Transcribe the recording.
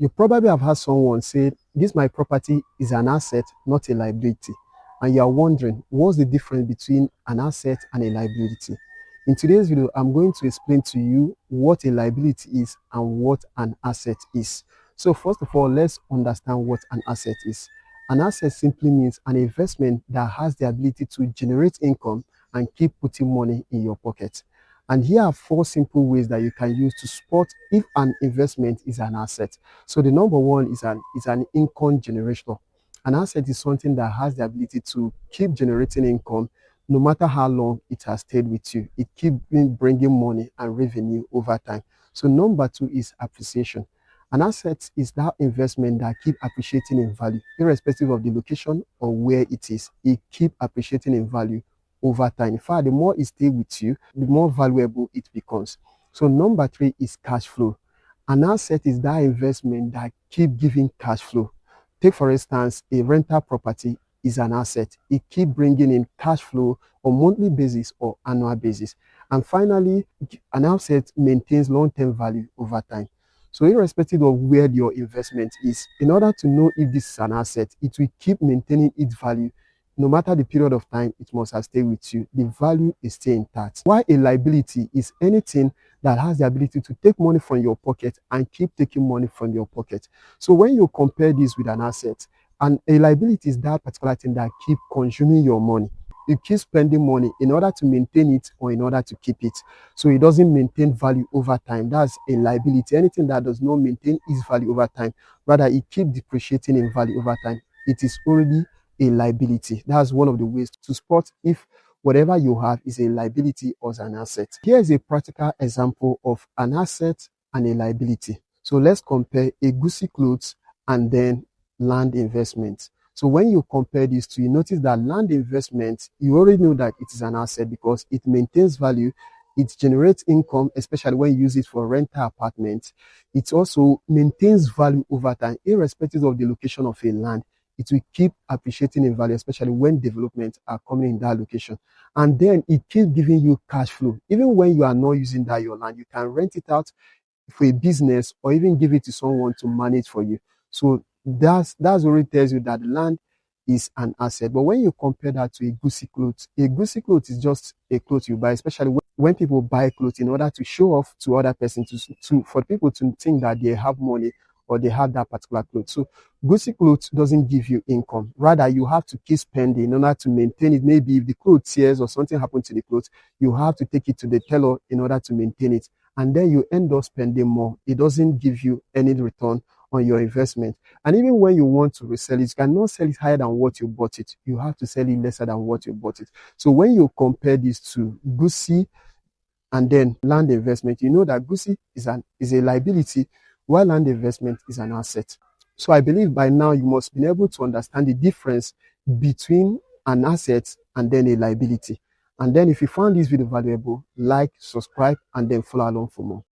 You probably have heard someone say, this my property is an asset, not a liability. And you are wondering, what's the difference between an asset and a liability? In today's video, I'm going to explain to you what a liability is and what an asset is. So first of all, let's understand what an asset is. An asset simply means an investment that has the ability to generate income and keep putting money in your pocket. And here are 4 simple ways that you can use to spot if an investment is an asset. So the number one is an income generator. An asset is something that has the ability to keep generating income no matter how long it has stayed with you. It keeps bringing money and revenue over time. So number 2 is appreciation. An asset is that investment that keep appreciating in value, irrespective of the location or where it is. It keep appreciating in value over time. In fact, the more it stays with you, the more valuable it becomes. So number 3 is cash flow. An asset is that investment that keep giving cash flow. Take for instance, a rental property is an asset. It keep bringing in cash flow on monthly basis or annual basis. And finally, an asset maintains long-term value over time. So irrespective of where your investment is, in order to know if this is an asset, it will keep maintaining its value. No matter the period of time it must have stayed with you, the value is still intact. While a liability is anything that has the ability to take money from your pocket and keep taking money from your pocket. So when you compare this with an asset, and a liability is that particular thing that keep consuming your money. You keep spending money in order to maintain it or in order to keep it. So it doesn't maintain value over time. That's a liability. Anything that does not maintain its value over time, rather it keeps depreciating in value over time, it is already a liability. That's one of the ways to spot if whatever you have is a liability or an asset. Here's a practical example of an asset and a liability. So let's compare a Gucci clothes and then land investment. So when you compare these two, you notice that land investment, you already know that it is an asset because it maintains value. It generates income, especially when you use it for rental apartments. It also maintains value over time, irrespective of the location of a land. It will keep appreciating in value, especially when developments are coming in that location. And then it keeps giving you cash flow. Even when you are not using that your land, you can rent it out for a business or even give it to someone to manage for you. So that's already tells you that land is an asset. But when you compare that to a Gucci cloth is just a cloth you buy, especially when people buy clothes in order to show off to other persons, for people to think that they have money or they have that particular clothes. So Gucci clothes doesn't give you income. Rather, you have to keep spending in order to maintain it. Maybe if the clothes tears or something happened to the clothes, you have to take it to the tailor in order to maintain it. And then you end up spending more. It doesn't give you any return on your investment. And even when you want to resell it, you cannot sell it higher than what you bought it. You have to sell it lesser than what you bought it. So when you compare these two, Gucci and then land investment, you know that Gucci is a liability, while land investment is an asset. So I believe by now you must be able to understand the difference between an asset and then a liability. And then if you found this video valuable, like, subscribe, and then follow along for more.